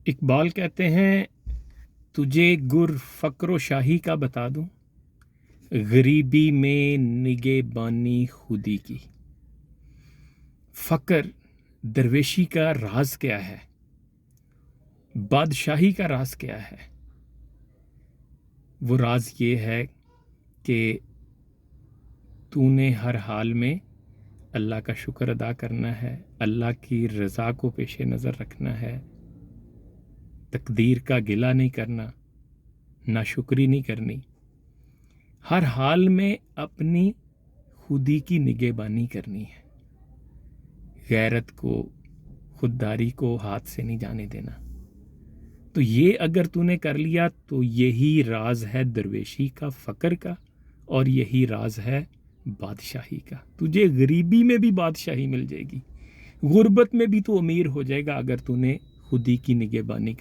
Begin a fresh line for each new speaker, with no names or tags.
اقبال کہتے ہیں تجھے گر فقر و شاہی کا بتا دوں، غریبی میں نگہ بانی خودی کی۔ فقر درویشی کا راز کیا ہے؟ بادشاہی کا راز کیا ہے؟ وہ راز یہ ہے کہ تو نے ہر حال میں اللہ کا شکر ادا کرنا ہے، اللہ کی رضا کو پیش نظر رکھنا ہے، تقدیر کا گلہ نہیں کرنا، ناشکری نہیں کرنی، ہر حال میں اپنی خودی کی نگہبانی کرنی ہے، غیرت کو، خودداری کو ہاتھ سے نہیں جانے دینا۔ تو یہ اگر تو نے کر لیا تو یہی راز ہے درویشی کا، فقر کا، اور یہی راز ہے بادشاہی کا۔ تجھے غریبی میں بھی بادشاہی مل جائے گی، غربت میں بھی تو امیر ہو جائے گا اگر تو نے خودی کی نگہبانی کر